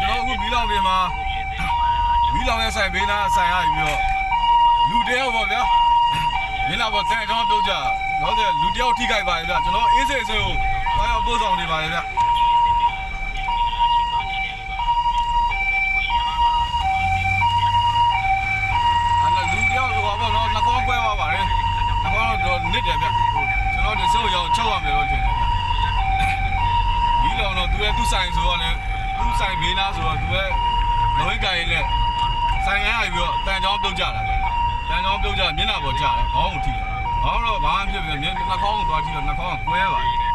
ကျွန်တော်အခုမီးလောင်ပြင်မှာမီးလောင်ရဲ့ဆိုင်ဘေးနားဆိုင်ရပြီးတော့လူတယောက်ပေါ့ဗျာမင်းလာပေါ့တဲ့ကျွန်တော်ပြောကြတော့တဲ့လူတယောက်ထိခိုက်ပါလေဗျာကျွန်တော်အေးစေးစေးကိုဘာရောက်ပို့ဆောင်နေပါလေဗျာလူတယောက်တော့ပေါ့နော်နှကောကွဲသွားပါတယ်နှကောတော့နစ်တယ်ဗျာကျွန်တော်ဒီစုပ်ရောက်ချုပ်ရမယ်လို့ထင်တယ်မီးလောင်တော့သူဆိုင်ဆိုတော့လေသူဆိုင်ဘေးနားဆိုတော့သူရဲ့လုံးဝကိုင်းနဲ့ဆိုင်ရပြီးတော့တန်ချောင်းပြုတ်ကြတာတန်ချောင်းပြုတ်ကြမျက်နှာပေါ်ကျတယ်ခေါင်းကိုထိတယ်ခေါင်းတော့ဘာမှဖြစ်ပြန်မျက်နှာခေါင်းကိုသွားထိတော့နှာခေါင်းကကွဲပါတယ်